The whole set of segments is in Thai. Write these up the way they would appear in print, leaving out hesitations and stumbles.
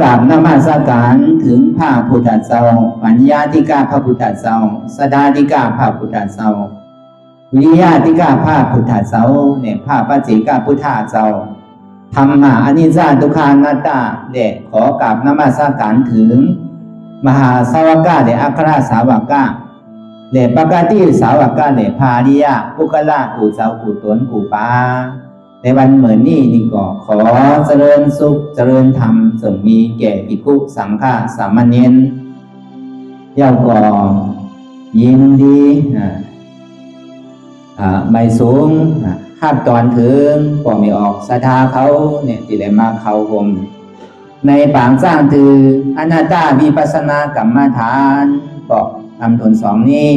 กราบนมัสการถึงพระพุทธเจ้าปัญญาธิกาพระพุทธเจ้าสดาธิกาพระพุทธเจ้าวิริยาธิกาพระพุทธเจ้าเนี่ยพระปัจเจกพุทธเจ้าธรรมะอนิจจังทุกขังอนัตตาเนี่ยขอกราบนมัสการถึงมหาสาวกะเนี่ยอัครสาวกะเนี่ยปกติสาวกะเนี่ยพาริยะปุกละผู้เจ้าผู้ตนผู้ปาในวันเหมือนนี้นี่ก็ขอเจริญสุขเจริญธรรมจงมีแก่ภิกขุสังฆสามเณรเย้าก็ยินดีไม่สูงห้าตอนถึงก็ไม่ออกศรัทธาเขาเนี่ยที่ได้มาเข้าผมในปางสร้างถืออนัตตาวิปัสสนากรรมฐานก็ทำทนสองนี้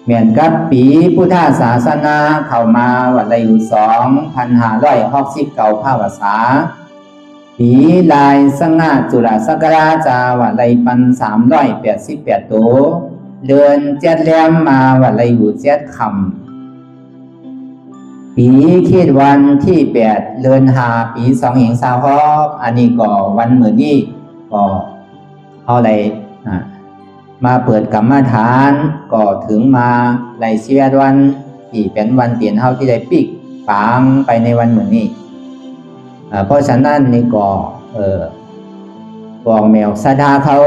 เหมือนกับปีพุทธศาสนาเข้ามาวันละอยู่2,569 ภาษาปีลายสง่าจุฬาศักราจาวันละ1,388 ตัวเดือนเจ็ดแรมมาวันละอยู่7 ค่ำปีคิดวันที่8เดือน5ปี2526อันนี้ก็วันเหมือนนี้ก็เอาอะไรมาเปิดกรรมฐานก็ถึงมาไล่เชียร์วันที่เป็นวันเตียนเฮาที่ได้ปิกปางไปในวันเหมือนนี้เพราะฉะนั้นนี่ก็บอกแมวศรัทธาเขา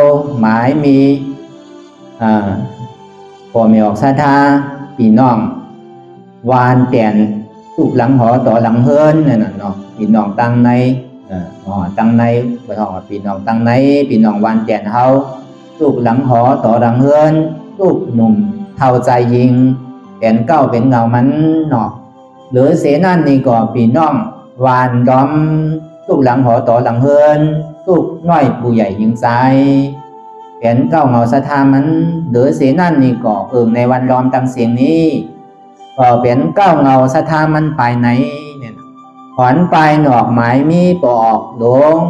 หมายมีพอแมวศรัทธาพี่น้องวานเตียนตุกหลังหอต่อหลังเฮิรนนั่นน่ะเนาะพี่น้องตั้งในตั้งในบ่ท้องพี่น้องตั้งในพี่น้องวานเตียนเฮาลูกหลังหอต่อหลังเฮือนลูกหนุ่มเท่าใจยิงเป็นเก้าเป็นเงามันหนอกหรือเสนั่นนี่ก็พี่น้องวานล้อมลูกหลังหอต่อหลังเฮือนลูกน้อยผู้ใหญ่ยิงใจเป็นเก้าเงาสะทามันหรือเสนั่นนี่ก็ในวันล้อมตั้งเสียงนี้ก็เป็นเก้าเงาสะทามันไปไหนเนี่ยขอนไปหนอกหมายมีปอกหลง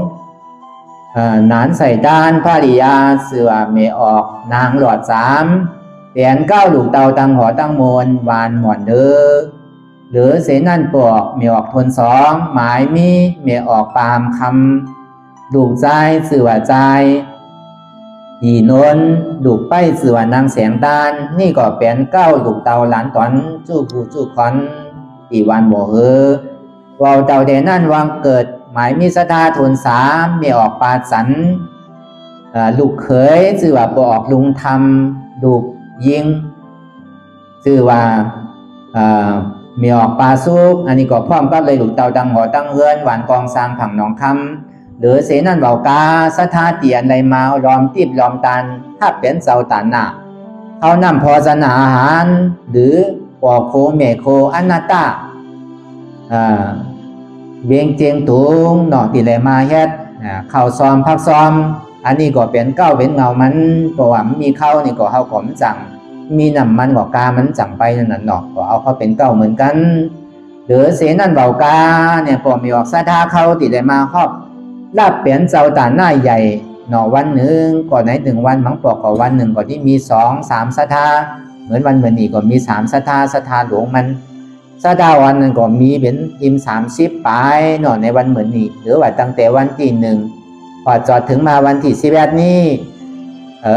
นานใส่ด้านภาริยาเสือเมออกนางหลอด3เปลี่ยน9ลูกเตาตังหอตังโมนวานหมอนเด้อหรือเสนั่นปอกเมออกทน2หมายมีเมออกปามคำลูกใจเสือใจหีนนลูกไปเสือนางแสงด้านนี่ก็เปลี่ยน9ลูกเตาหลานตอนจู้ผู้จู้คอนอีวันบ่เฮอวาวเตาเดนั่นวางเกิดหมายมีศรัทธาทุน3มีออกปาสันลูกเขยชื่อว่าบ่ออกลุงธรรมลูกยิงชื่อว่ามีออกปาสุกอันนี้ก็พร้อมกับเลยลูกเต่าตังหอตังเฮือนหวานกองสร้างผังหนองคำหรือเสนั่นเบากาศรัทธาเตียนไรมาล้อมติบล้อมตันถ้าเป็นเสาตันน่ะเขานำพอสนาอาหารหรือปอโคเมโคอนัตตาเบียงเจียงตุงเนาะที่เลยมาเฮ็ดข้าวซ้อมพักซ้อมอันนี้ก็เป็นเก้าเป็นเงามันเพราะว่ามีข้าวนี่ก็เฮาก็มันจังมีน้ำมันก็กามันจังไปนั่นน่ะเนาะก็เอาเขาเป็นเก้าเหมือนกันหรือเสนั่นเบากาเนี่ยพอมีออกศรัทธาเขาที่ได้มาครอบลาบเปลี่ยนเจ้าตาหน้าใหญ่เนาะวันหนึ่งก่อนไหนถึงวันมังปอกก็วันหนึ่งก็ที่มี2-3ศรัทธาเหมือนวันเหมือนนี้ก็มี3ศรัทธาหลวงมันศรัทธาวันนึงก็มีเป็น30ปลายเนาะในวันเหมือนนี้หรือว่าตั้งแต่วันที่1พอจอดถึงมาวันที่11นี้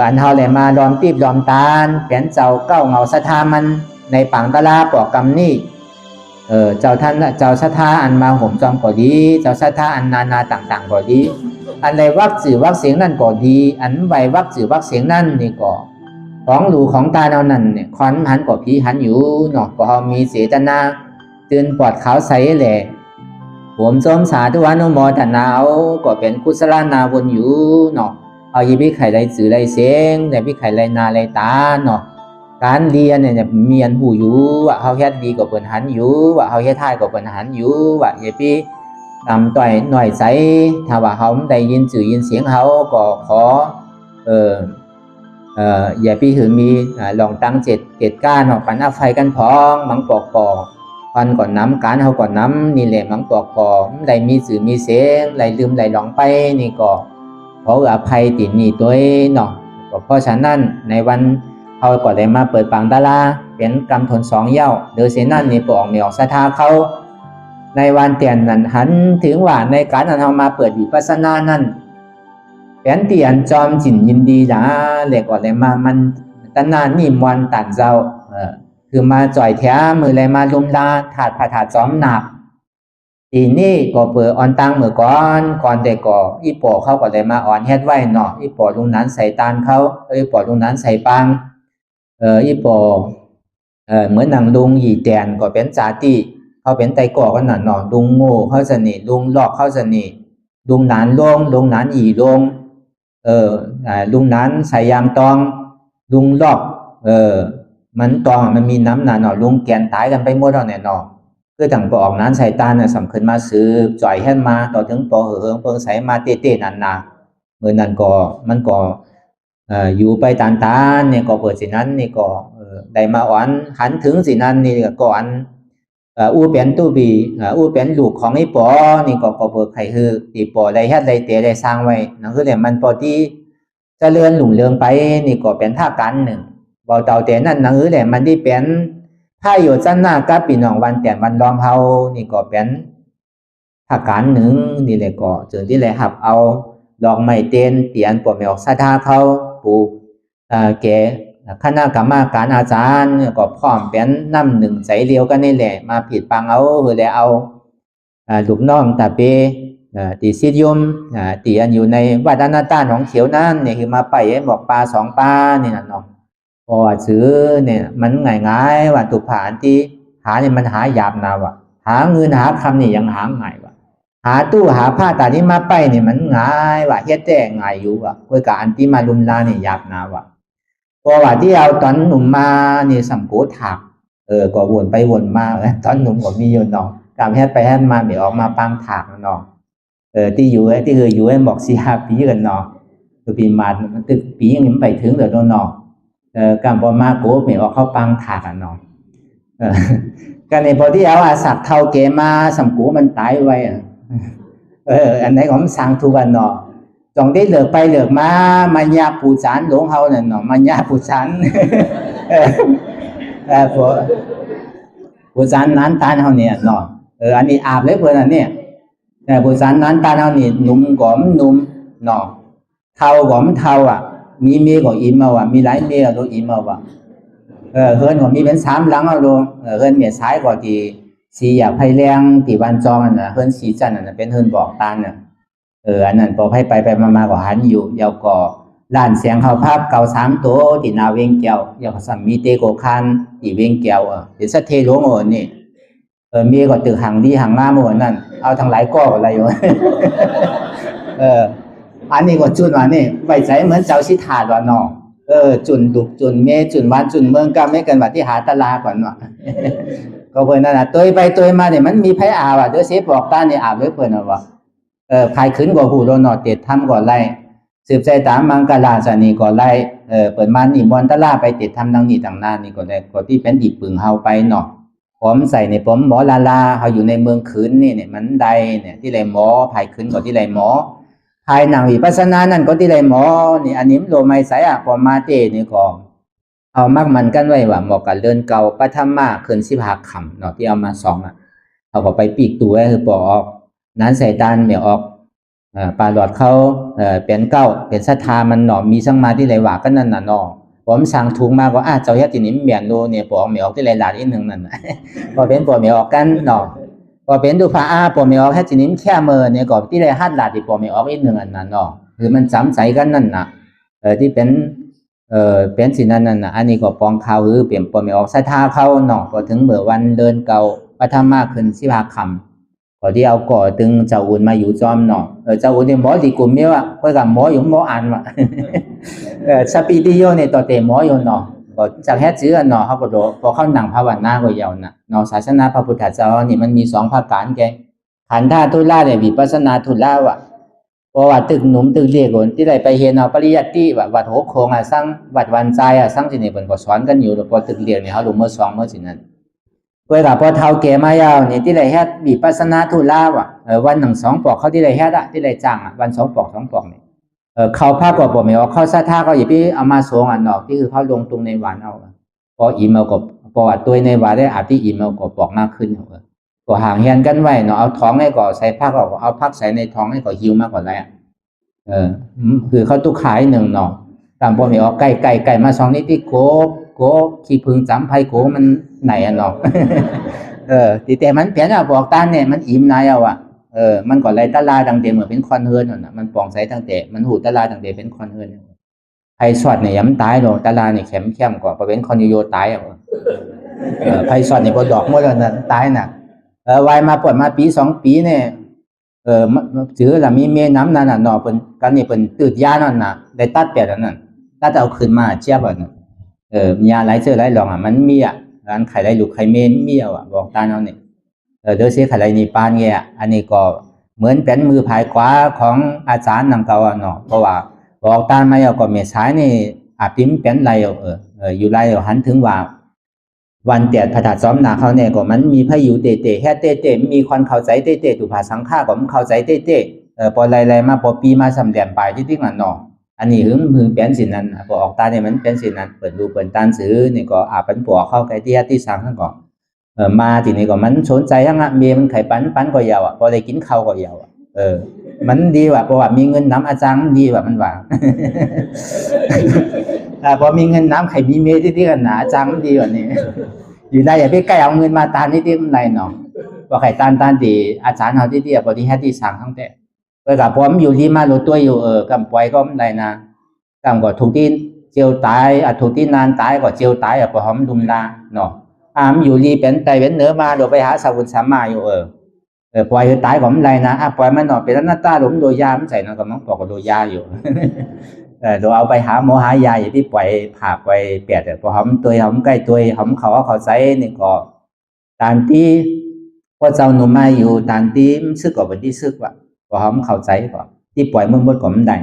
อันเฮาเลยมาล้อมตีบล้อมตาลแผ่นเจ้าเก้าเงาศรัทธามันในปางตะลาปอกกรรมนี่เจ้าท่านเจ้าศรัทธาอันมาห่มจอมก็ดีเจ้าศรัทธาอันนาต่างๆก็ดีอันใดวักสื่อวักเสียงนั่นก็ดีอันไววักสื่อวักเสียงนั่นนี่ก็ของหลูของตาเอานั่นเนี่ยคอนหันก็ผีหันอยู่เนาะก็เฮามีเจตนาตื่นปอดขาวใสแหละผมสมสาธุอนุโมทนาเอาก็เป็นกุศลนาบุญอยู่เนาะเอายีพี่ไข่ไรสื่อไรเสียงแต่พี่ไข่ไรนาไรตาเนาะการเรียนเนี่ยมีอันหูอยู่ว่าเฮาเฮ็ดดีก็เปิ้นหันอยู่ว่าเฮาเฮ็ดท้ายก็เปิ้นหันอยู่ว่ายีพี่ตำต่อยหน่อยใสถ้าว่าเฮาได้ยินสื่อยินเสียงเฮาก็ขออย่าพี่ถือมีลองตั้ง7ก้านออกปันอภัยกันพ้องมังปอกพันก่อนน้ำการเฮาก่อนน้ำนี่แหละมังปอกได้มีสื่อมีเสียงได้ลืมได้หลงไปนี่ก็ขออภัยตินี่ตัวเนาะเพราะฉะนั้นในวันเฮาก็ได้มาเปิดปางตะลาเป็นกรรมทน2เย้าโดยเสนั่นนี่ปอกมีออกศรัทธาเขาในวันเตียนนั้นหันถึงว่าในการนั้นเฮามาเปิดวิปัสสนานั้น เป็นที่อันจอมจินยินดีละเล็กก่อนเลยมามันตนานนี่มวนตันเจ้าคือมาจ่อยแท้มือเลยมาลุมลาถาดผาถาดจอมหนักทีนี้ก็เปิดออนตังมือก่อนเด็กก็อีปอเขาก็เลยมาอ่อนเฮ็ดไว้เนาะอีปอลุงนั้นใส่ตานเขาอีปอลุงนั้นใส่ปังอีปอเหมือนนางลุงหยีแตนก็เป็นจาติเขาเป็นไตก่อกันน่ะเนาะลุงโง่เขาสนิทลุงลอกเขาสนิทลุงนานลุงนานอีลงลุงนั้นใส่ยางตองลุงลอกมันตองมันมีน้ำหนาเนาะลุงแกนตายกันไปหมดแล้วเนี่ยเนาะคือต่างปออกนั้นใส่ตาเนี่ยสำคัญมาซื้อจ่อยให้มาต่อถึงปอเหิงเพิ่งใส่มาเต้ๆนันนาเมื่อนั้นก็มันก็อยู่ไปตานเนี่ยก็เปิดสินั้นนี่ก็ได้มาอ่อนหันถึงสินั้นนี่ก่อนอู้เป็นตู้บีอู้เป็นลูกของไอ้ปอนี่ก็เปิดไข่คือตีปอได้เฮ็ดได้เตะได้สร้างไว้นั่นคือเนี่ยมันปอที่เจริญหลุ่งเรืองไปนี่ก็เป็นท่าการหนึ่งเบาเต่าเตะนั่นนั่นคือเนี่ยมันที่เป็นถ้าอยู่จันหน้ากับปีน้องวันแต่วันล้อมเฮานี่ก็เป็นท่าการหนึ่งนี่เลยก็ถึงที่เลยหับเอาดอกไม้เต้นเตียนปวดไม่ออกซาธาเขาปูแกคณะกรรมการอาจารย์ก็พร้อมเป็นน้ำหนึ่งใจเดียวกันนี่แหละมาผิดปังเอาคือเลยเอาลูกน้องตาเปตีซิดยมตีอันอยู่ในวัดนาตาหนองเขียวนั่นเนี่ยคือมาไปบอกปลาสองปลานี่นะเนาะพอซื้อเนี่ยมันง่ายๆว่าตุผ่านที่หาเนี่ยมันหายากนะว่ะหาเงินหาคำนี่ยังหาง่ายว่ะหาตู้หาผ้าตานี้มาไปเนี่ยมันง่ายว่ะเฮ็ดแต่ง่ายอยู่ว่ะคุยกับอันที่มาลุมลาเนี่ยยากนะว่ะพอว่าที่เอาตอนหนุ่มมาเนี่ยสัมโกถักก็วนไปวนมาตอนหนุ่มก็มีอยู่เนาะการแฮดไปแฮดมาไม่ออกมาปังถักเนาะที่อยู่ที่คืออยู่บอก4-5 ปีกันเนาะคือปีมามันตึกปีอย่างนี้ไปถึงเดี๋ยวเนาะการพอมาโก้ไม่ออกเขาปังถักเนาะการในพอที่เอาอาศักเท่าเกมาสัมโกมันตายไว้อันไหนของสั่งทุกันเนาะจงได้เลือกไปเลือกมามันยาปูจานหลงเฮาเนี่ยเนาะมันยาปูจานปูจานนั้นตาเฮาเนี่ยเนาะอันนี้อาบเลยเพื่อนอันนี้แต่ปูจานนั้นตาเฮานี่นุ่มกอมนุ่มเนาะเท่ากอมเท่าอ่ะมีเมียก็อิ่มเอาอ่ะมีหลายเมียก็อิ่มเอาอ่ะเฮือนก็มีเป็น3หลังเอาโลเฮือนเมียซ้ายก็ที่สีอยากให้แรงที่บ้านจอมันน่ะเฮือนสีจันทร์น่ะเป็นเฮือนบอกตาเนี่ยอันนั้นพอไปมาก็หันอยู่ยาวก็ล้านเสียงเขาภาพเก่า3ตัวที่นาเวงแก้วยาวสัมมีเตโกคันที่เวงแก้วเดี๋ยวสัทเทหลวงนี่มีก็ตึกหังดีหังล่าหมดนั่นเอาทั้งหลายก้ออะไรอยู่อันนี้ก็จุนว่านี่ไว้ใจเหมือนเจ้าสิทาดว่าเนาะจุนดุกจุนเมจุนวันจุนเมืองก็ไม่กันว่าที่หาตลาก่อนเนาะก็เพิ่นนั่นน่ะตัวไปตัวมาเนี่ยมันมีไผอาว่าเด้อสิบอกตานี่อาบเลยเพิ่นว่าภายขึ้นก็หูโดนเนาะเตดทำก่อนไล่สืบใจตามมังกลาสนีก่อนไล่เปิดมานี่มอนตะลาไปเตดทำดังนี้ต่างหน้านี่ก็ได้ก็ที่เป็นอีปึงเฮาไปเนาะผมใส่ในผมหมอลาเฮาอยู่ในเมืองขืนนี่เนี่ยมันใดเนี่ยที่ไรหมอภายขึ้นก็ที่ไรหมอภายหนังวิปัสสนานั่นก็ที่ไรหมอนี่อันนี้โลไมไสอ่ะพอมาเตนี่ก็เอามักมันกันไว้ว่าเหมาะกับเดินเก่าปฐมมาขึ้น15 ค่ำเนาะที่เอามา2เอาก็ไปปีกตัวคือปอกนั้นใส่ตานไม่ออกปลาหลอดเขาเป็นเก้าเป็นศรัทธามันเนาะมีสังมาที่ไรว่ากันนั่นน่ะเนาะผมสั่งถุงมาก็เจ้าเฮ็ดที่นี่เมียนโลเนี่ยปอกไม่ออกที่ไรหลาดอีกนึงนั่นพอเป็นปอกไม่ออกกันเนาะพอเป็นดูพระปอกไม่ออกเฮ็ดที่นี่แค่มือเนี่ยก็ที่ไรหัดหลาดที่ปอกไม่ออกอีกนึงอันนั้นเนาะคือมันจำใจกันนั่นน่ะที่เป็นสินั่นน่ะอันนี้ก็ปองเขาหรือเปลี่ยนปอกไม่ออกศรัทธาเขาเนาะก็ถึงเมื่อวันเดินเก่าปฐมมาขึ้น15 ค่ำก็ที่เอาก่อตึงเจ้าอุ่นมาอยู่จอมเนาะเจ้าอุ่นเนี่ยหมอดีกลุ่มเนี่ยว่ะเพื่อกับหมออยู่หมออ่านว่ะสปีดิโยเนี่ยต่อเตะหมออยู่เนาะก็จากแฮตซื้อเนาะเขาก็โดพอเข้าหนังภาวนาก็ยาวน่ะเนาะศาสนาพระพุทธเจ้านี่มันมี2 ภาคการแกขันธาทุลาเนี่ยวิปัสสนาทุลาว่ะเพราะว่าตึกหนุ่มตึกเรียกคนที่ได้ไปเห็นเอาปริยัติว่าวัดโหโคงสร้างวัดวันใจสร้างที่นี่เพิ่นก็สอนกันอยู่พอตึกเรียกเนี่ยเขาลงมือ2มื้อสินั้นเวลาพอเท่าแก่มายาวนี่ที่ไรแฮดวิปัสสนาทุลาว่ะวันหนึ่ง2 ปอกเขาที่ไรแฮดที่ไรจ้างวัน2 ปอก2 ปอกนี่เขาภาคกว่าบ่ไม่ออกเขาซาท่าเขาอย่าไปเอามาส่งอันออกที่คือเขาลงตรงในวันเอาพออิ่มเอาก็พอว่าตัวในวันได้อาบที่อิ่มเอาก็ปอกมากขึ้นก็ห่างเฮียนกันไว้เนาะเอาท้องให้ก็ใส่ผ้าก็เอาผ้าใส่ในท้องให้ก็หิวมากกว่าแล้ว เออคือเขาตุกขายหนึ่งเนาะตามพวกนี้ออกไก่มาสองนิดที่โกขี้พึงจำไผ่โกมันไหนอ่ะเนาะ แต่มันเปลี่ยนอ่ะบอกตาเนี่ยมันอิ่มนายเอาอ่ะมันก็เลยตลาดังเดียเหมือนเป็นคอนเฮิร์นน่ะมันปองใสตั้งแต่มันหูตลาดังเดียเป็นคอนเฮิร์นไผ่สอดเนี่ยย้ำตายหรอกตลาเนี่ยเข้มกว่าพอเป็นคอนโยตายอ่ะไผ่สอดเนี่ยพอดอกหมดแล้วนะตายน่ะวายมาปวดมาปี2 ปีเนี่ยถือละมีเมน้ำนั่นน่ะเนาะเป็นกันนี่เป็นตืดยานั่นน่ะได้ตัดแปดนั่นตัดเอาขึ้นมาเจี๊ยบอ่ะยาไหลเจอไหลหลองอ่ะมันมีอ่ะร้านขายได้ลูกไข่เมนมีอ่ะบอกตาเนาะเนี่ยเดี๋ยวเสียขายได้นี่ปานเงี้ยอันนี้ก็เหมือนเป็นมือผายขวาของอาจารย์นำเก่าอ่ะเนาะเพราะว่าบอกตาไม่เอาก็เมษายนี่อาพิมเป็นไรอยู่ไรหันถึงว่าวันเตียดพระธาตุซ้อมนาเขาเนี่ยก็มันมีพายุเตะแค่เตะมีคนเข้าใจเตะถูกภาสังฆาก็มันเข้าใจเตะพอไรมาพอปีมาสำเร็จไปที่นั่นเนาะอันนี้หึงเป็นสินั้นพอออกตาเนี่ยมันเป็นสินั้นเปิดดูเปิดตานซื้อนี่ก็ปันปัวเข้าไกที่สังนั่นก็มาทีนี้ก็มันสนใจทั้งเมียมันไข่ปันก็ยาวพอได้กินข้าวก็ยาวมันดีว่าเพราะว่ามีเงินน้ำอาจารย์ดีว่ามันว่าพอมีเงินน้ำไข่มีเมที่กันหนาอาจารย์มันดีกว่านี้อยู่ได้อย่าไปใกล้เอาเงินมาตานที่มันไรเนาะว่าไข่ตานดีอาจารย์เขาที่พอที่แค่ที่สังทั้งแต่กับผมอยู่ที่มาหลุดตัวอยู่กับปล่อยก็ไม่ได้นะกับก็ถูกที่เจียวตายถูกที่นานตายก็เจียวตายพอหอมดุมดาเนาะอยู่ดีเป็นไตเป็นเนื้อมาเดี๋ยวไปหาสาวุธสามาอยู่ปล่อยตายก็ไม่ได้นะปล่อยมันหน่อยเป็นหน้าตาหลุมโดยยาไม่ใส่นะก็มันบอกก็โดยยาอยู่เดี๋ยวเอาไปหาหมอหายาอย่างที่ปล่อยผ่าไปเปียดพอหอมตัวหอมใกล้ตัวหอมเขาใส่นี่ก็ตานที่พอเจ้าหนุ่มมาอยู่ตานที่ซึกก็เป็นที่ซึกว่ะพอหอมเข้าใจก็ที่ปล่อยมึงบดก็ไม่ได้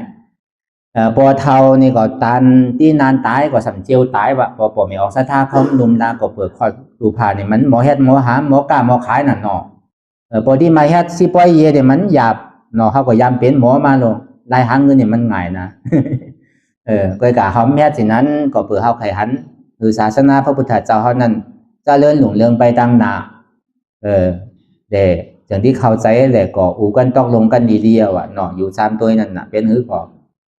พอเท่านี่ก็ตันที่นานตายก็สัมเจียวตายว่ะพอไม่ออกสถาเขาหนุ่มดาก็เปิดคอดูผ่านี่มันหมอเฮ็ดหมอหาหมอกล้าหมอขายน่ะเนาะพอที่มาเฮ็ดสิปล่อยเยเดี๋ยวมันหยาบเนาะเขาก็ยามเป็นหมอมาลงรายหาเงินเนี่ยมันง่ายนะก็กะเขาแม่สินั้นก็เปิดเขาไขหันคือศาสนาพระพุทธเจ้าเขานั้นจะเลื่อนหลงเรื่องไปตั้งหนาเด็กอย่างที่เข้าใจแหละก็อูกันต้องลงกันดีๆว่ะเนาะอยู่3 ตัวนั่นน่ะเป็นหือก็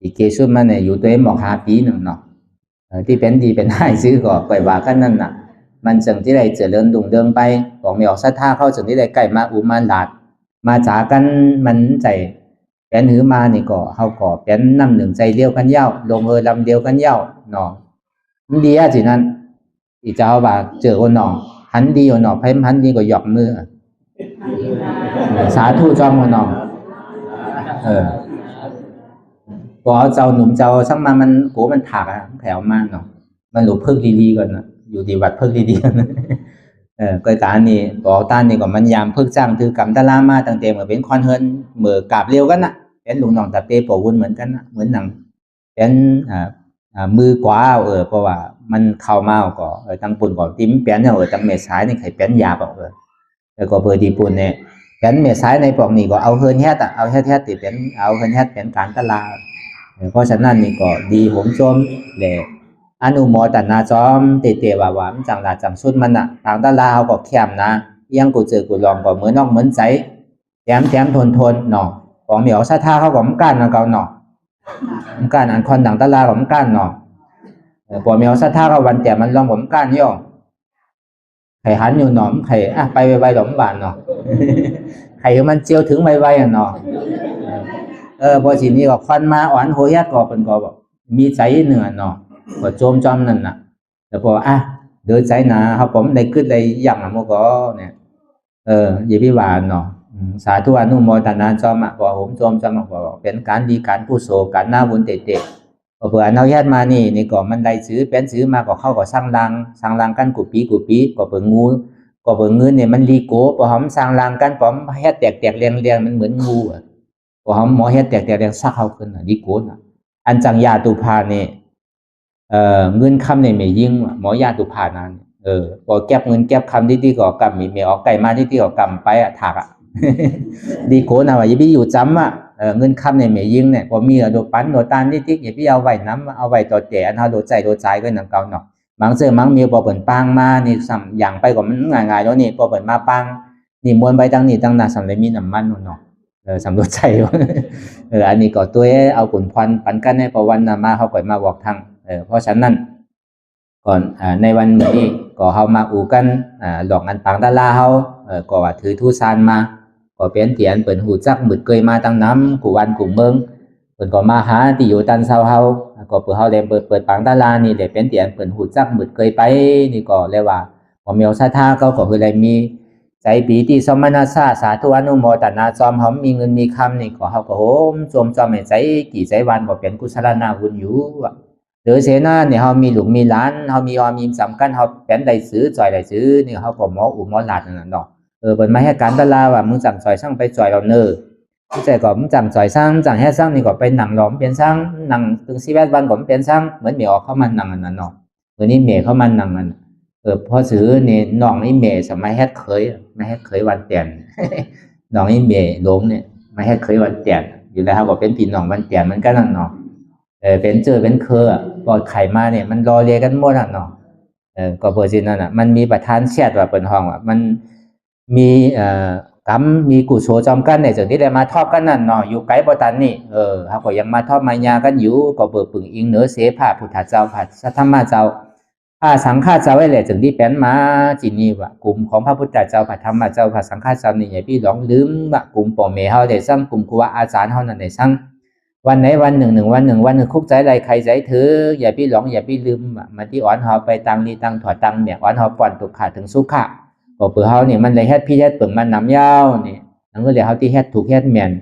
อีกเกสุดมันเนี่ยอยู่ตัวหมอก5 ปีหนึ่งเนาะที่เป็นดีเป็นให้ซื้อก็ไปว่ากันนั่นน่ะมันจึงที่ได้เจริญดุงเดิมไปของไม่ออกศรัทธาเข้าจึงที่ได้ใกล้มาอุมาหลาดมาจากกันมันใจเป็นหือมานี่ก็เขาก็เป็นน้ำหนึ่งใจเดียวกันเย้าลงลำเดียวกันเย้าเนาะมันดีอ่ะสินั้นอีเจ้าบ่าเจอคนเนาะหันดีเนาะเพิ่มหันดีก็หยอกมือสาธุจอมคนเนาะพอเจ้าหนุ่มเจ้าช่างมามันโหมันถักอ่ะแถวมากเนาะมันหลุดเพิกดีๆก่อนนะอยู่ที่วัดเพิกดีๆกันก็การนี่บอกตานี่ก็มันยามเพิกจ้างคือกำตะลามาตั้งแต่เมื่อเป็นคอนเฮิร์นเมื่อกราบเร็วกันนะเป็นหลุงหนองตะเตปวุ่นเหมือนกันนะเหมือนหนังเป็นมือกว่าเพราะว่ามันเข้ามาก็ตั้งปุ่นก่อนติ้มเปลี่ยนเนี่ยตั้งเมษายนี่ใครเปลี่ยนยาบอกแล้วก็เบอร์ดีปุ่นเนี่ยเปลี่ยนเมษายในปอกนี่ก็เอาเฮิร์นแฮตเอาแฮตติดเป็นเอาเฮิร์นแฮตเป็นการตลาดเพราะฉะนั้นนี่ก็ดีผมชมเลยอนุโมทนาจอมเตะว่ามันจังหลาจังสุดมันอ่ะทางตลาดเขาก็เข้มนะยังกูเจอกูลองก็เหมือนนอกเหมือนใจแถมทนเนาะของเหนียวซาท่าเขาก็มันก้านนะเขาเนาะมันก้านอันคอนดังตลาดก็มันก้านเนาะพอเหนียวซาท่าเขาวันแต่มันลองผมก้านย่อไข่หันอยู่หนอมไข่ไปไวๆหลอมบานเนาะไข่มันเจียวถึงไวๆอ่ะเนาะพอทีนี้ก็ควันมาอ่อนโหยก็เป็นก็บอกมีใจเหนือเนาะก็โจมจอมนั่นน่ะแต่พอเดินใจหนาเขาผมได้ขึ้นได้อย่างอ่ะโมก็เนี่ยอย่าพิวานเนาะสาธุอนุโมทนาจอมพอผมโจมจอมบอกเป็นการดีการผู้โศการหน้าบุญเตะพอเผื่อเอาแยกมานี่ก็มันได้ซื้อเป็นซื้อมาก็เข้าก็สร้างรังกันกุปีก็เปิดงูก็เปิดเงินเนี่ยมันดีโก้พอผมสร้างรังกันผมแค่แตกเรียงมันเหมือนงูพอผมหมอแค่แตกเรียงซักเขาขึ้นดีโก้น่ะอันจังยาตุภาเนี่ยเงินคำเนี่ยไม่ยิ่งหมอยาตุภานั้นพอแก็บเงินแก็บคำที่ก็กำมีออกไก่มาที่ก็กำไปถักดีโก้นะว่าอย่าไปอยู่จำเงินคำเนี่ยไม่ยิ่งเนี่ยพอมีโดปั้นโดตานที่อย่าไปเอาไว้น้ำเอาไว้ต่อแต่อันเขาโดใจก็หนังเก่าเนาะบางเสื้อมังมีพอเปิดปังมานี่สั่งอย่างไปก็มันง่ายแล้วนี่พอเปิดมาปังนี่มวนใบตั้งนี่ตั้งหน้าสั่งเลยมีน้ำมันเนาะ สำรวจใจว่าอันนี้ก็ตัวเอาขุนพรปันกันในประวันนามาเขาก่อยมาบอกทางเพราะฉะนั้นก่อนในวันนี้ก็เขามาอูกันหลอกอันปังดาราเขาก็ว่าถือทูซานมาก็เป็นเตียนเปิดหูจักหมึดเกยมาตั้งน้ำกูวันกูเมืองเปิดก็มาหาที่อยู่ตันเซาเขาก็เปิดเขาเปิดปังดารานี่เดี๋ยวเป็นเตียนเปิดหูจักหมึดเกยไปนี่ก็เรียกว่าพอมีเอาซาท่าเขาก็คืออะไรมีใจปีที่สมณะสาธุอนุโมทนาจอมเขามีเงินมีคำนี่ก็เขาก็โหมจมจอมใจกี่ใจวันก็เป็นกุศลนาบุญอยู่หรือเสนาเนี่ยเขามีหลุมมีล้านเขามีอมีสำคัญเขาเป็นได้ซื้อจ่อยได้ซื้อนี่เขาก็หมออุหมอหลาดนั่นเนาะเป็นไม่ให้การตลาว่ามึงจำจ่อยช่างไปจ่อยเราเนอใจก็มึงจำจ่อยช่างจังแห่ช่างนี่ก็ไปหนังหลอมเป็นช่างหนังถึง11 วันก็เป็นช่างเหมือนเมียออกเข้ามาหนังอันนั้นเนาะนี้เมียเข้ามาหนังอันพอซื้อเนี่ยน้องนี่เมียสมัยเฮ็ดเคยไม่เฮ็ดเคยวันเตียนน้องนี่เมียล้มเนี่ยไม่เฮ็ดเคยวันเตียนอยู่แล้วเขาก็เป็นพี่น้องวันเตียนมันก็นั่นเนาะเป็นเจอเป็นเคอปอดไข่มาเนี่ยมันรอเรียกันหมดอ่ะเนาะก็เปิดสินั่นอ่ะมันมีประธานเชียดว่าเปิดห้องว่ามันมีกรรมมีกุศลจอมกันในส่วนที่ได้มาทอบกันนั่นเนาะอยู่ไกลบ่ตันนี่เขาก็ยังมาทอบมายากันอยู่ก็เปิดปึงอิงเหนือเสพาพุทธเจ้าพระธรรมเจ้าพระสังฆเจ้าไว้แหละถึงที่เป็นมาจีนี่ว่ากลุ่มของพระพุทธเจ้าพระธรรมเจ้าพระสังฆเจ้านี่อย่าพี่หลงลืมว่ากลุ่มป่อเมเฮาได้สร้างกลุ่มครูอาจารย์เฮานั่นได้สร้างวันไหนวันหนึ่งวันหนึ่งคุกใจอะไรใครใจถืออย่าพี่หลงอย่าพี่ลืมมาที่อ่อนเฮาไปตังนี้ตังถอดตังเนี่ยอ่อนเฮาป่อนตุกขาถึงสุขะบอกเปื่อเฮานี่มันเลยเฮ็ดพี่เฮ็ดเปิ่งมันนำยาวนี่นั่นก็เลยเฮาที่เฮ็ดถูกเฮ็ดแม่น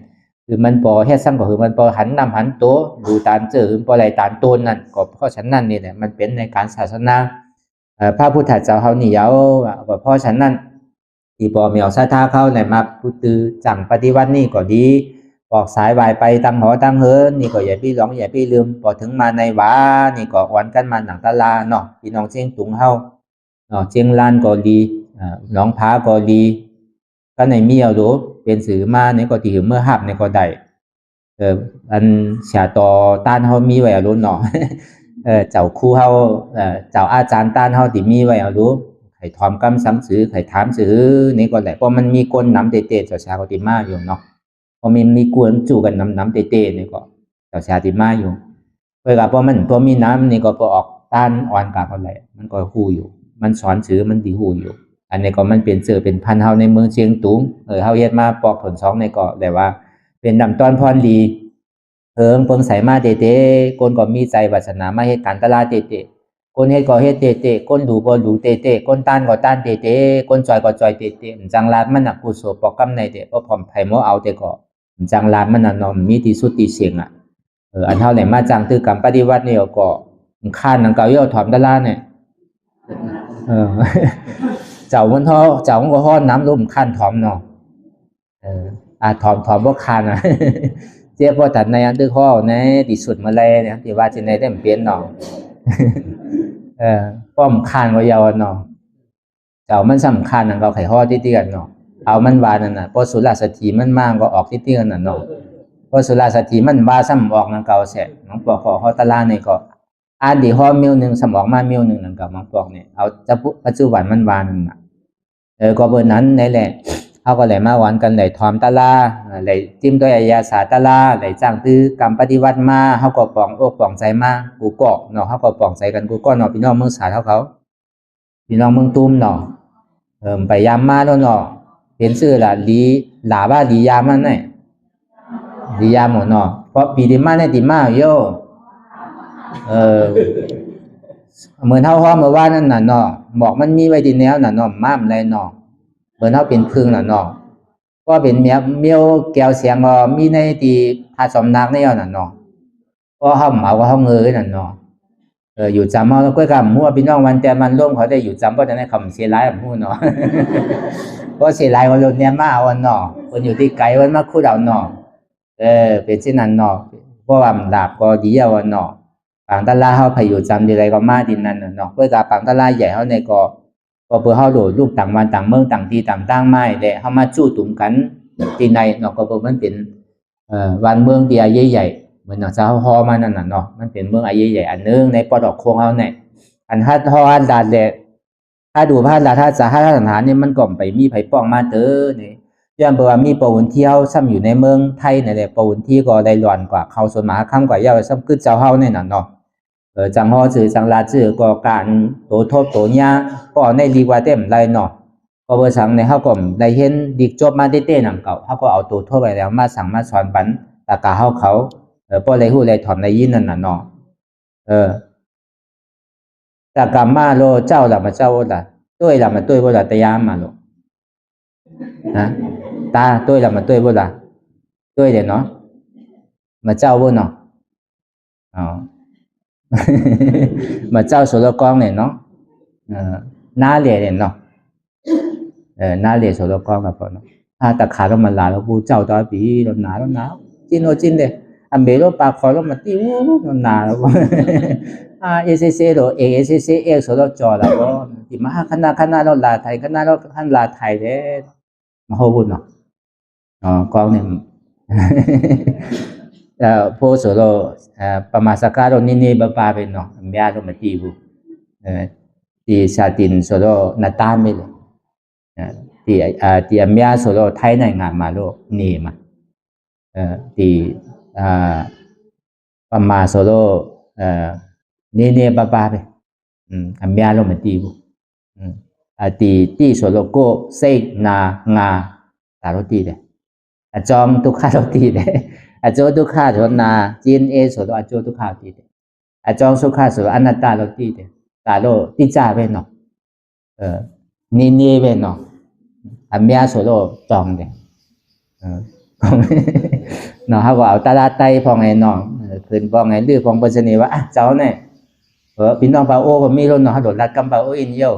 คือมันปอเฮ็ดซ้ำก็คือมันปอหันนำหันโตดูตานเจอปอไหลตานโตนนั่นก็เพราะฉะนั้นนี่แหละมันเป็นในการศาสนาพระพุทธเจ้าเฮานี่ยาวก็เพราะฉะนั้นที่ปอมีเอาศรัทธาเข้าในมาพุทธจังปฏิวัตินี่ก็ดีบอกสายวายไปตั้งหอตั้งเฮินนี่ก็อย่าพี่หลงอย่าพี่ลืมพอถึงมาในวานี่ก็อ่อนกันมาหนังตะลาเนาะพี่น้องเชียงตุงเฮาเนาะเชียงลานก็ดีน้องผาก็ดีก็ในมีเอาดูเป็นสื่อมาเนี่ยก็ที่เมื่อหับเนี่ยก็ได้อันเสียต่อต้านเฮามีไว้เอาดูเนาะเจ้าครูเฮาเจ้าอาจารย์ต้านเฮาที่มีไว้เอาดูให้ถอมกำซ้ำสื่อให้ถามสื่อนี่ก็ได้เพราะมันมีคนนำเตะเจ้าชาก็ติมาอยู่เนาะพอมีกวนจู่กันน้ำเตะนี่ก็เจ้าชาติมาอยู่เวลาพอมีน้ำนี่ก็พอออกต้านอ่อนกาก็เลยมันก็ฮู้อยู่มันสอนสื่อมันดีฮู้อยู่อันนี้ก็มันเป็นเสือเป็นพันเฮาในเมืองเชียงตุงเฮาเฮ็ดมาปอกผล2ในก็แต่ว่าเป็นนำตอนพรดีเพิ่งใส่มาเตะคนก็มีใจวาสนามาเฮ็ดการตลาดเตะคนเฮ็ดก็เฮ็ดเตะคนดูก็ดูเตะคนต้านก็ต้านเตะคนจอยก็จอยเตะจังลาดมันน่ะกุศลปอกกำในเตะบ่พร้อมไผหมอเอาแต่ก็จังลาดมันน่ะเนาะมีที่สุดที่เสียงอ่ะอันเฮาได้มาจังตือกรรมปฏิวัตินี่ก็ค้านหนังเก่าย่อถอมตะลาเนี่ยเจ้ามันก็ฮ้อนน้ำลมขั้นถอมเนาะถอมบ่คันอ่ะเจ็บบ่ตัดในอันตึกฮ้อในที่สุดมาเลยเนี่ยที่ว่าสิในได้เปลี่ยนเนาะป้อมคันก็ยาวเนาะเจ้ามันสำคัญนั่นก็ไขฮ้อที่กันเนาะเอามันว่านั่นน่ะพอสุราสถีมันมากก็ออกที่กันน่ะเนาะพอสุราสถีมันว่าซ้ำออกนั่นเก่าแสน้องปอกขอฮ้อตะลานี่ก็อ่านดีฮ้อมิ้วนึงสมองมามิ้วนึงนั่นก็มังปอกเนี่ยเอาจะปัจจุบันมันว่านั่นน่ะก็เบอร์นั้นนี่แหละเขาก็เลยมาหวานกันเลยถอมตะลาเลยจิ้มด้วยอายาสาตะลาเลยจ้างตื้อกรรมปฏิวัติมาเขาก็ปองอกปองใจมากูเกาะเนาะเขาก็ปองใจกันกูก็เนาะพี่น้องเมืองสาเขาพี่น้องเมืองตุ้มเนาะไปยามมาแล้วเนาะเป็นชื่อละลีหลาบ้าลียามมันเนี่ยลียามหมดเนาะเพราะปีดีมาเนี่ยดีมาโยเหมือนเท่าห้อเมื่อว่านั่นน่ะเนาะบอกมันมีไว้ที่แนวน่ะเนาะม้ามอะไรเนาะเหมือนเท่าเป็นพึ่งน่ะเนาะก็เป็นเมียวแก้วเสียงก็มีในที่พาสมนักนี่น่ะเนาะก็ห้องเอาก็ห้องเงยน่ะเนาะอยู่จำเอาแล้วก็กำหัวพี่น้องวันแต่มันร่วมเขาได้อยู่จำก็จะได้คำเสียร้ายของหัวเนาะก็เสียร้ายคนรุ่นเนี้ยมาเอาเนาะคนอยู่ที่ไกลวันมาคู่เราเนาะเป็นเช่นนั้นเนาะเพราะว่าดาบก็ดีเอาเนาะปังตะลาเขาพาอยู่จำดีไรก็มาดินนั่นเนาะเพื่อจะปังตะลาใหญ่เขาในก็เพื่อเขาโดดลูกต่างวันต่างเมืองต่างที่ต่างตั้งไม้แต่เขามาจู้ตุ่มกันที่ในเนาะก็เพื่อมันเป็นวันเมืองที่ใหญ่เหมือนอย่างเจ้าฮอมานั่นน่ะเนาะมันเป็นเมืองใหญ่อันนึงในปอดอกโค้งเขาเนี่ยอันฮัดฮออันดาดแหละถ้าดูพระดาถ้าจะให้สถานนี่มันก่อมไปมีไผ่ป้องมาเตอนี่ เรื่องว่ามีประวุนเที่ยวซ้ำอยู่ในเมืองไทยนี่แหละประวุนที่ก็ได้หล่อนกว่าเขาส่วนมหาค่ำกว่าเย้าซ้ำกึศเจ้าเฮานี่น่ะเนาะจังฮอจือจังลาจือก็การโตทบโตญาก็ในดีกว่าเต็มไรเนาะก็บ่สังในเฮาก็ได้เห็นดิกจบมาเต้ๆนำเก่าเฮาก็เอาโตทบไปแล้วมาสั่งมาสอนปันตากะเฮาเขาบ่ได้ฮู้ได้ถอนได้ยินนั่นน่ะเนาะตากะมาโลเจ้าล่ะมาเจ้าล่ะตุ้ยล่ะมาตุ้ยบ่ล่ะตะยามมาโลฮะตาตุ้ยล่ะมาตุ้ยบ่ล่ะตุ้ยเด้เนาะมาเจ้าบ่เนาะอ๋อ mà trao số lo con này nó na lệ này nó na lệ số lo con gặp nó ta khá nó mà là nó bu trao đó bị nó ná chín đây anh bé nó bà khó nó mà tiêu nó ná nó ECC rồi ECC số lo trò là có thì mà khăn nó là thầy khăn nó khăn là thầy đấy mà hô buồn nó con này พวกส่วนเราประมาณสักการณ์นี่บ้าไปเนาะไม่อาจจะมาตีบุที่ชาตินส่วนเราหน้าตาไม่เลยที่ไม่อาจส่วนเราไทยในงานมาโลนี่มาที่ประมาณส่วนเรานี่บ้าไปไม่อาจจะมาตีบุที่ส่วนเราก็เสกนางาตาโรตีเลยจอมทุกข้าโรตีเลยอาจารย์ทุกข้าส่วนนาจีนส่วนอาจารย์ทุกข้าตีเดอาจารย์สุขาส่วนอนัตตาเราตีเดตาโลติจ่าไปเนาะนี่ไปเนาะอันเมียส่วนจองเดเนาะเขาก็เอาตาลาไตพองไงเนาะคืนพองไงดื้อพองปัจจุบันว่าเจ้าเนี่ยพี่น้องปาโอก็มีรถเนาะเขาโดดลัดกำปาโออินเยี่ยว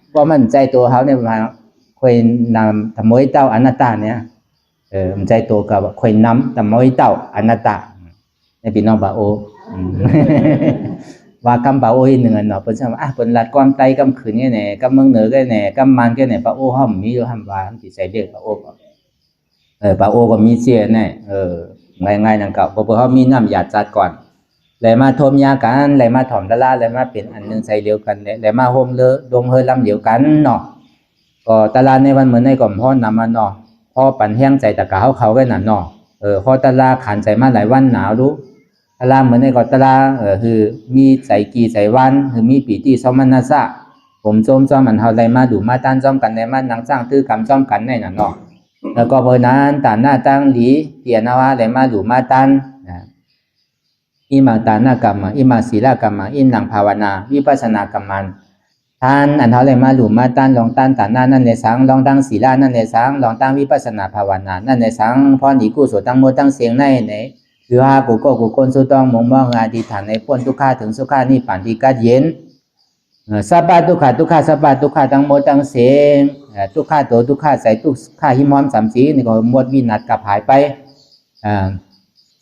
เพราะมันใจตัวเขาเนี่ยมาคอยนำทำมวยเต้าอนัตตาเนี่ยมันใจตัวกับคอยน้ำแต่มวยเต่าอนัตตาในพี่น้องบาโอว่ากำบาโอหนึ่งเนาะเป็นใช่ไหมเป็นหลัดความไตกำขืนแค่ไหนกำมึงเหนือแค่ไหนกำมันแค่ไหนบาโอห้อมมีอยู่ห้ามว่าที่ใส่เด็กบาโอบาโอก็มีเสียแน่ง่ายๆนั่งเก่าเพราะเขามีน้ำหยาดจัดก่อนเลยมาทมยากันเลยมาถอมตะล่าเลยมาเป็นอันหนึ่งใส่เดียวกันเลยมาโฮมเลดงเฮลำเดียวกันเนาะก็ตะล่าในวันเหมือนในกล่อมพ่อนำมาเนาะพอปั่นแห้งใจตะกะเขาไว้หนาเนาะพอตะลาขันใจมาหลายวันหนาวรู้ตะลาเหมือนในก็ตะลาคือมีใจกี่ใจวันคือมีปีที่สมันนาซะผมจอมมันเฮาได้มาดูมาต้านจอมกันในมันนางจ้างตื้อกำจอมกันในน่ะเนาะแล้วก็เพราะนั้นตาหน้าตั้งหลีเตียนว่าได้มาดูมาต้านอิมังตาหน้ากรรมอิมังศีลกรรมอินหลังภาวนาวิปัสสนากรรมันท่านอันเท่าไรมาหลุมมาต้านลองต้านตาหน้านั่นในสังลองตั้งศีลานั่นในสังลองตั้งวิปัสสนาภาวนานั่นในสังพรอีกูโสตั้งโมตั้งเสียงในคือว่ากูก็กูคนสุต้องมองมองอดีฐานในพ้นทุกข้าถึงสุขานี่ปันที่กัดเย็นสัพพะทุกขาสัพพะทุกขาตั้งโมตั้งเสียงทุกข้าตัวทุกข้าใส่ทุกข้าหิมอมสามสีนี่ก็หมดวินัดกับหายไป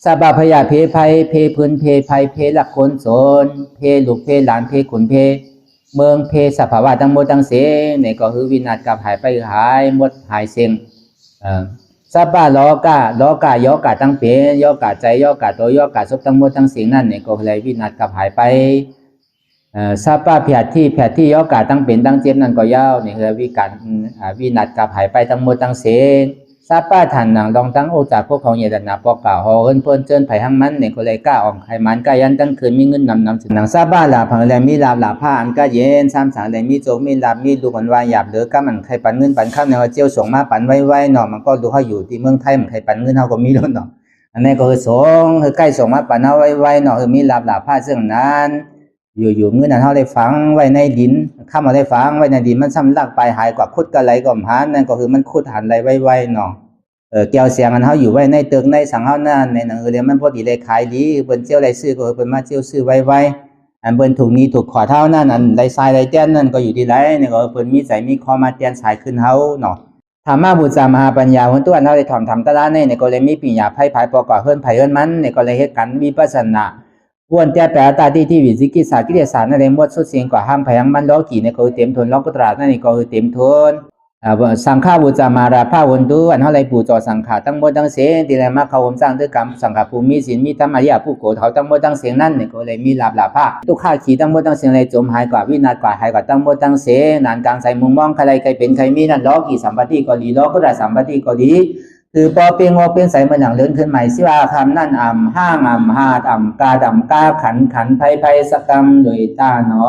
สัพพะพยาเพภัยเพพื้นเพภัยเพหลักคนโสนเพลูกเพหลานเพขุนเพเมืองเพสภาวะตั้งโมตั้งเสียงนี่ก็คือวินัดกับหายไปหายหมดหายเสียงสัพพะโลกะโยกะตั้งเปโยกะใจโยกะตัวโยกะสุขตั้งโมตั้งเสียงนั่นนี่ก็เลยวินัดกับหายไปสัพพะแผดที่โยกะตั้งเป็นตั้งเจ็บนั่นก็ยาวนี่คือวินัดกับหายไปตั้งโมตั้งเสียงสัพพะฐานหนังลองตั้งโอจากพวกของเยดนาปอกล่าวเฮินเพิ่นเจินไผ่หังมันนี่ก็เลยกล้าออกไขมันกายันตั้งคืนมีเงินนำหนังสัพพะลาพังแลมีลาบลาผ้าอันก็เย็น3 3แลมีโจมีลาบมีดูมันว่าหยาบเหลือก็มันใครปันเงินปันข้าวในเจียวส่งมาปันไว้เนาะมันก็ดูเขาอยู่ที่เมืองไทยมันใครปันเงินเฮาก็มีแล้วเนาะอันนี้ก็คือส่งคือใกล้ส่งมาปันเอาไว้เนาะคือมีลาบลาผ้าซึ่งนั้นอยู่เงินนั้นเฮาได้ฝังไว้ในดินข้ามมาได้ฝังไว้ในดินมันซ้ำลากไปหายกว่าคุดกะไหลก็หานั่นก็คือมันคุดหันไหลไว้เนาะแก้วเสียงอันเขาอยู่ไว้ในตึกในสังเฮานั่นในหนังเรียนมันพอดีเลยขายดีเปิ้นเจียวไรซื้อก็เปิ้นมาเจียวซื้อไว้อันเปิ้นถูกนี้ถูกขอเท่านั่นอันไรทรายไรแต้นนั่นก็อยู่ที่ไรนี่ก็เปิ้นมีใจมีคอมาแต้นสายขึ้นเฮาเนาะธรรมะบูชามหาปัญญาคนตัวอันเฮาได้ทำตะละในก็เลยมีปัญญาไผประกอบเฮิรนไผเฮิรนมันนี่ก็เลยเฮ็ดกันวิปัสสนาวนแต่แปลตาที่วิจิกิจศาสตร์กิเลสศาสตร์นั่นเองหมดสุดเสียงกว่าห้ามไผหังมันล้อกี่นี่ก็เต็มทนล้อกุตรานั่นนี่ก็คือเต็มทน สังฆาบูจามาราภาวันตุอันเฮาไรปู่จอสังฆาทั้งหมดทั้งเสียงที่ได้มาเข้าสร้างด้วยกรรมสังฆภูมิศีลมีธรรมะยาผู้โกเฒ่าทั้งหมดทั้งเสียงนั้นเนี่ยก็เลยมีลาภาทุกข้าขี่ทั้งหมดทั้งเสียงเลยจมหายกว่าวินาศกว่าหายกว่าทั้งหมดทั้งเสียงนานกลางใส่มุงมองใครใครเป็นใครมีนั่นล้อกี่สัมปติก็ดีล้อก็ได้สัมปติก็ดีคือพอเป็นงอเป็นใสมันอย่างเลื่อนขึ้นใหม่สิว่าคำนั่นห้างหาดกาขันไพสกรรมโดยตาหนอ